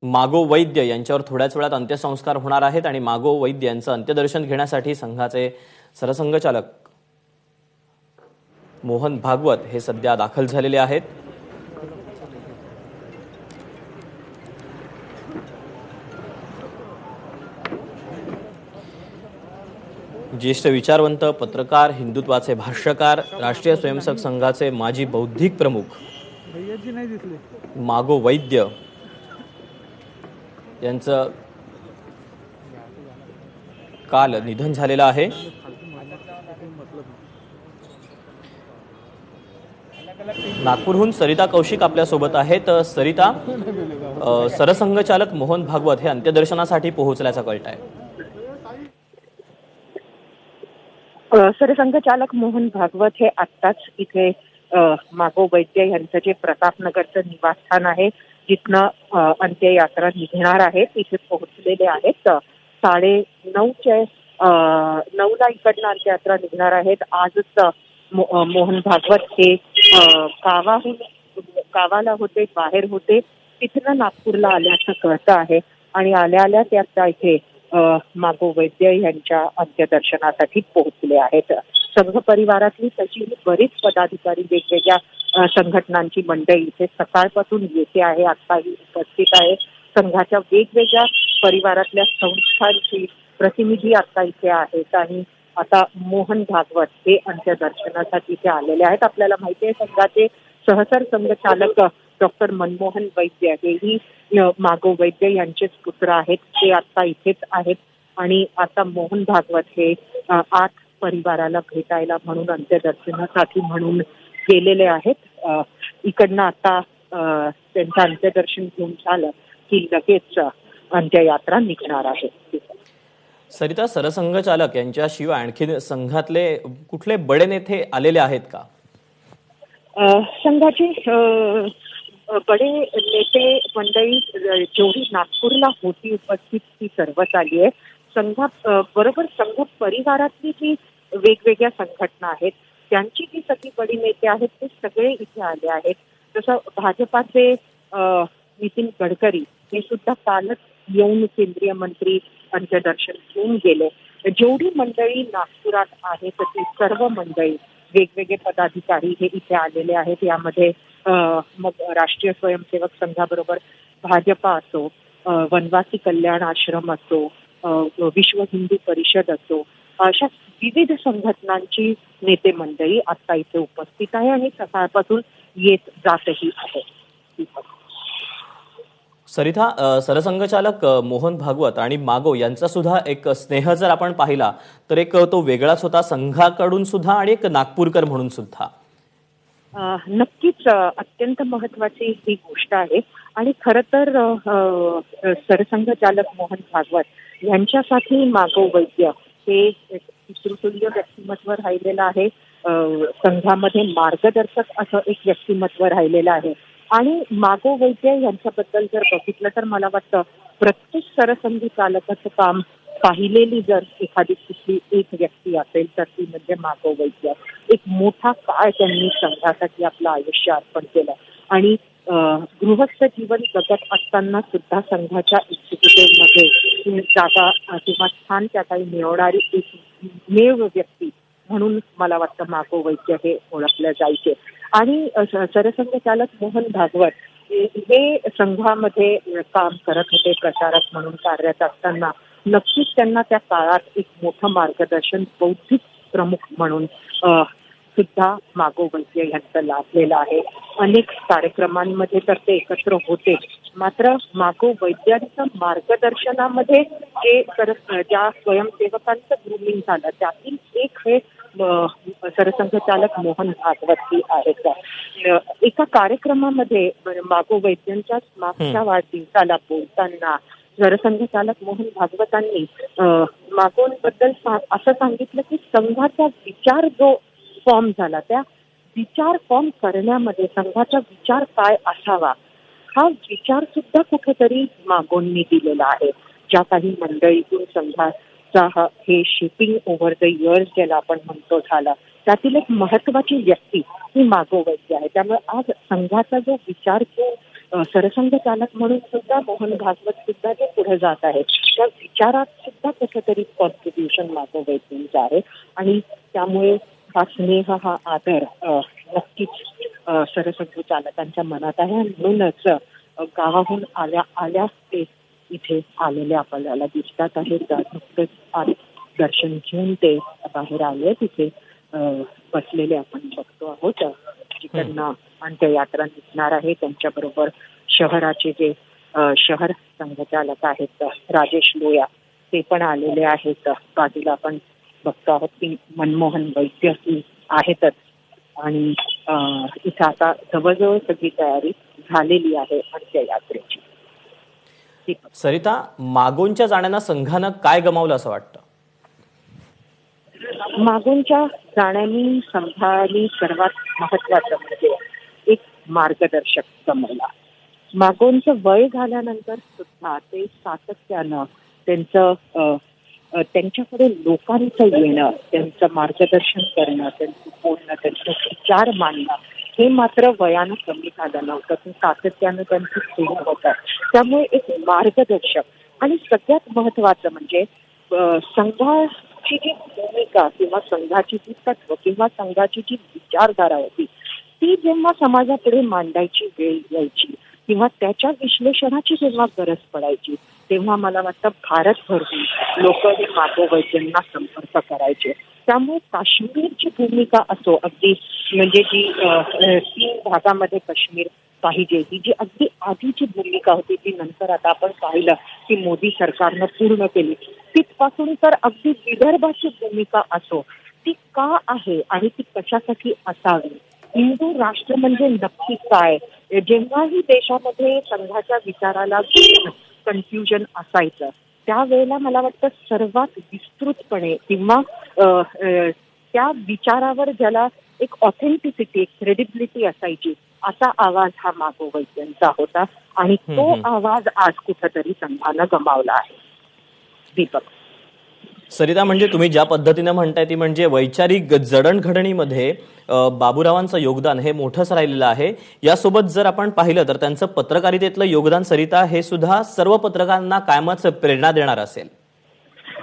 मागो वैद्य यांच्यावर थोड्याच वेळात अंत्यसंस्कार होणार आहेत आणि मागो वैद्य यांचं अंत्यदर्शन घेण्यासाठी संघाचे सरसंघचालक मोहन भागवत हे सध्या दाखल झालेले आहेत। ज्येष्ठ विचारवंत, पत्रकार, हिंदुत्वाचे भाष्यकार, राष्ट्रीय स्वयंसेवक संघाचे माजी बौद्धिक प्रमुख मागो वैद्य यांचं काल निधन झालेलं आहे। नागपूरहून सरिता कौशिक आपल्या सोबत आहेत। सरिता, सरसंघचालक मोहन भागवत हे अंत्यदर्शनासाठी पोहोचल्याचं कळतंय। सरसंघचालक मोहन भागवत हे आत्ताच इथे मागो वैद्य यांचं जे प्रतापनगरचं निवासस्थान आहे जिथनं अंत्ययात्रा निघणार आहे तिथे पोहोचलेले आहेत। 9:30ला इकडनं अंत्ययात्रा निघणार आहेत। आजच मोहन भागवत हे गावाला होते, बाहेर होते, तिथनं नागपूरला आल्याचं कळतं आहे आणि आल्या ते आता इथे मागो वैद्य यांच्या अंत्यदर्शनासाठी पोहोचले आहेत। संघ परिवारातली तशी बरीच पदाधिकारी वेगवेगळ्या संघटनांची मंडळी इथे सकाळपासून येते आहे, आताही उपस्थित आहे। संघाच्या वेगवेगळ्या परिवारातल्या संस्थांची प्रतिनिधी आता इथे आहेत आणि आता मोहन भागवत हे अंत्यदर्शनासाठी इथे आलेले आहेत। आपल्याला माहिती आहे संघाचे सहसर संघचालक डॉक्टर मनमोहन वैद्य हेही मागो वैद्य यांचेच पुत्र आहेत, ते आता इथेच आहेत आणि आता मोहन भागवत हे 8 परिवाराला भेटायला म्हणून अंत्यदर्शनासाठी म्हणून गेलेले आहेत। इकडनं आता त्यांचं अंत्यदर्शन घेऊन झालं की लगेच अंत्ययात्रा निघणार आहे। सरिता, सरसंघचालक यांच्याशिवाय आणखी संघातले कुठले बडे नेते आलेले आहेत का? संघाचे बडे नेते मंडळी जेवढी नागपूरला होती उपस्थित ती सर्वच आली आहे। संघात बरोबर संघ परिवारातली जी वेगवेगळ्या संघटना आहेत त्यांची जी सगळी बडी नेते आहेत ते सगळे इथे आले आहेत। जसं भाजपाचे नितीन गडकरी हे सुद्धा कालच येऊन केंद्रीय मंत्री अंत्यदर्शन घेऊन गेले। जेवढी मंडळी नागपुरात आहेत ती सर्व मंडळी वेगवेगळे पदाधिकारी हे इथे आलेले आहेत। यामध्ये मग राष्ट्रीय स्वयंसेवक संघाबरोबर भाजपा असो, वनवासी कल्याण आश्रम असो, विश्व हिंदू परिषद असो, अशा विविध संघटनांची नेते मंडळी आता इथे उपस्थित आहे आणि सकाळपासून येत जातही आहे। सरिता, सरसंघचालक मोहन भागवत आणि मागो यांचा सुद्धा एक स्नेह जर आपण पाहिला तर एक तो वेगळाच होता, संघाकडून सुद्धा आणि एक नागपूरकर म्हणून सुद्धा। नक्कीच अत्यंत महत्वाची ही गोष्ट आहे आणि खरं तर सरसंघचालक मोहन भागवत यांच्यासाठी मागो वैद्य हे पितृतुल्य व्यक्तिमत्व राहिलेलं आहे। संघामध्ये मार्गदर्शक असं एक व्यक्तिमत्व राहिलेलं आहे आणि मागो वैद्य यांच्याबद्दल जर बघितलं तर मला वाटतं प्रत्येक सरसंघचालकाचं काम पाहिलेली जर एखादी कुठली एक व्यक्ती असेल तर ती म्हणजे मागो वैद्य। एक मोठा काळ त्यांनी संघासाठी आपलं आयुष्य अर्पण केलं आणि गृहस्थ जीवन जगत असताना सुद्धा संघाच्या एक्झिक्युटिव्हमध्ये जागा किंवा स्थान त्या काही मिळवणारी एकमेव व्यक्ती म्हणून मला वाटतं मागो वैद्य हे ओळखले जायचे। आणि सरसंघचालक मोहन भागवत हे संघामध्ये काम करत होते, प्रचारक म्हणून कार्यरत असताना नक्कीच त्यांना त्या काळात एक मोठं मार्गदर्शन बौद्धिक प्रमुख म्हणून सुद्धा मागो वैद्य यांचं लाभलेलं आहे। अनेक कार्यक्रमांमध्ये तर ते एकत्र होते, मात्र मागो वैद्यांच्या मार्गदर्शनामध्ये जे ज्या स्वयंसेवकांचं ग्रुमिंग झालं त्यातील एक हे सरसंघचालक मोहन भागवत ही आहेत। एका कार्यक्रमामध्ये मागो वैद्यांच्या मागच्या वाढदिवसाला बोलताना सरसंघचालक मोहन भागवतांनी मागोंबद्दल असं सांगितलं की संघाचा विचार जो फॉर्म झाला त्या विचार फॉर्म करण्यामध्ये संघाचा विचार काय असावा हा विचार सुद्धा कुठेतरी मागोंनी दिलेला आहे। ज्या काही मंडळीतून संघाचा हे शेपिंग ओव्हर द इयर्स ज्याला आपण म्हणतो झाला त्यातील एक महत्वाची व्यक्ती ही मागो वैद्य आहे। त्यामुळे आज संघाचा जो विचार सरसंघ चालक म्हणून सुद्धा मोहन भागवत सुद्धा ते पुढे जात आहेत. त्या विचारात सुद्धा कुठेतरी कॉन्ट्रीब्युशन मागो वैद्यांचं आहे आणि त्यामुळे हा स्नेह, हा आदर नक्कीच सरसंघ चालकांच्या मनात आहे. आणि म्हणूनच गावाहून आल्या ते इथे आलेले आपल्याला दिसतात आहेत. नुकतेच आज दर्शन घेऊन ते बाहेर आले, तिथे बसलेले आपण बघतो आहोत. जिकडनं अंत्ययात्रा निघणार आहे त्यांच्याबरोबर शहराचे जे शहर संघचालक आहेत राजेश लोया ते पण आलेले आहेत. बाजूला आपण बघतो आहोत की मनमोहन वैद्य आहेतच आणि इथं आता जवळजवळ सगळी तयारी झालेली आहे अंत्ययात्रेची. सरिता, मागोंच्या जाण्यानं संघानं काय गमावलं असं वाटतं? मागोंच्या जाण्याने संघाने सर्वात महत्वाचं म्हणजे एक मार्गदर्शक गमावला. मागोंचं वय झाल्यानंतर सुद्धा ते सातत्यानं त्यांच्याकडे लोकांचं येणं, त्यांचं मार्गदर्शन करणं, त्यांचं बोलणं, त्यांचे विचार मांडणं हे मात्र वयानं कमी झालं नव्हतं. ते सातत्यानं त्यांचं सुरू होतं. त्यामुळे एक मार्गदर्शक आणि सगळ्यात महत्वाचं म्हणजे संघाची जी भूमिका किंवा संघाची जी तत्व किंवा संघाची जी विचारधारा होती ती जेव्हा समाजापुढे मांडायची वेळ यायची किंवा त्याच्या विश्लेषणाची जेव्हा गरज पडायची तेव्हा मला वाटतं भारतभरून लोक हे मागो वैद्यांना संपर्क करायचे. त्यामुळे काश्मीरची भूमिका असो, अगदी म्हणजे जी 3 भागामध्ये काश्मीर पाहिजे ही जी अगदी आधीची भूमिका होती ती नंतर आता आपण पाहिलं की मोदी सरकारनं पूर्ण केली, तिथपासून तर अगदी विदर्भाची भूमिका असो ती का आहे आणि ती कशासाठी असावी, हिंदू राष्ट्र म्हणजे नक्की काय, जेव्हाही देशामध्ये संघाच्या विचाराला कन्फ्युजन असायचं त्यावेळेला मला वाटतं सर्वात विस्तृतपणे किंवा त्या विचारावर ज्याला एक ऑथेंटिसिटी, एक क्रेडिबिलिटी असायची असा आवाज हा मागो वैद्यांचा होता आणि तो आवाज आज कुठेतरी संघानं गमावला आहे. दीपक. सरिता, म्हणजे तुम्ही ज्या पद्धतीने म्हणताय ती म्हणजे वैचारिक जडणघडणीमध्ये बाबूरावांचं योगदान हे मोठंच राहिलेलं आहे. यासोबत जर आपण पाहिलं तर त्यांचं पत्रकारितेतलं योगदान सरिता हे सुद्धा सर्व पत्रकारांना कायमच प्रेरणा देणार असेल.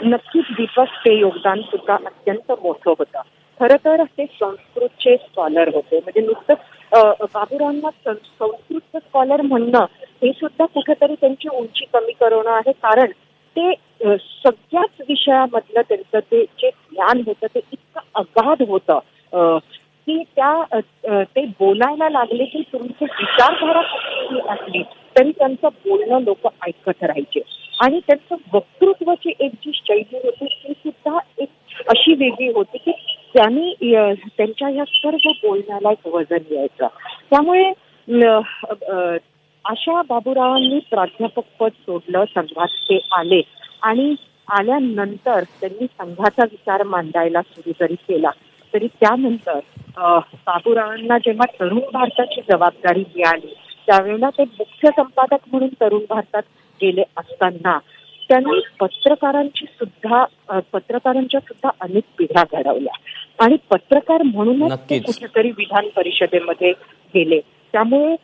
नक्कीच दीपक, ते योगदान सुद्धा अत्यंत मोठं होतं. खरं तर ते संस्कृतचे स्कॉलर होते. म्हणजे नुसतं बाबूरावांना संस्कृतचं स्कॉलर म्हणणं हे सुद्धा कुठेतरी त्यांची उंची कमी करणं आहे. कारण ते सगळ्याच विषयामधलं त्यांचं ते जे ज्ञान होतं ते इतकं अगाध होतं की ते बोलायला लागले की तुमची विचारधारा कुठली असली तरी त्यांचं बोलणं लोक ऐकत राहायचे. आणि त्यांचं वक्तृत्वाची एक जी शैली होती ती सुद्धा एक अशी वेगळी होती की त्यांनी त्यांच्या या सर्व बोलण्याला एक वजन यायचं. त्यामुळे अशा बाबूरावांनी प्राध्यापक पद सोडलं, संघात ते आले आणि आल्यानंतर त्यांनी संघाचा विचार मांडायला सुरू जरी केला तरी त्यानंतर बाबूरावांना जेव्हा तरुण भारताची जबाबदारी मिळाली त्यावेळेला ते मुख्य संपादक म्हणून तरुण भारतात गेले असताना त्यांनी पत्रकारांच्या सुद्धा अनेक पिढ्या घडवल्या आणि पत्रकार म्हणूनच ते कुठेतरी विधान परिषदेमध्ये गेले. त्यामुळे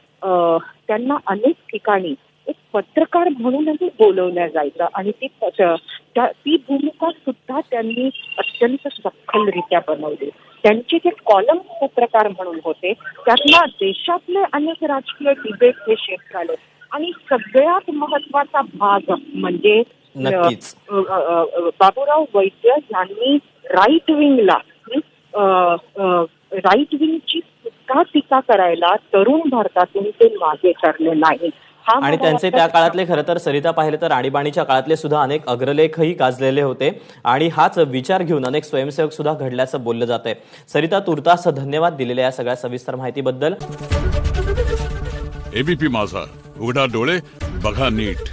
त्यांना अनेक ठिकाणी एक पत्रकार म्हणूनही बोलवलं जायचं आणि ती भूमिका सुद्धा त्यांनी अत्यंत सखोलरित्या बनवली. त्यांचे जे कॉलम पत्रकार म्हणून होते त्यांना देशातले अनेक राजकीय डिबेट हे शेअर झाले आणि सगळ्यात महत्वाचा भाग म्हणजे बाबूराव वैद्य यांनी राईट विंगची सुद्धा टीका करायला तरुण भारतातून ते मागे सरले नाही. आणि त्यांचे त्या काळातले खरं तर सरिता पाहिले तर आणीबाणीच्या काळातले सुद्धा अनेक अग्रलेखही गाजलेले होते आणि हाच विचार घेऊन अनेक स्वयंसेवक सुद्धा घडल्याचं बोललं जात आहे. सरिता, तुर्तास धन्यवाद दिलेल्या या सगळ्या सविस्तर माहितीबद्दल. एबीपी माझा, उघडा डोळे बघा नीट.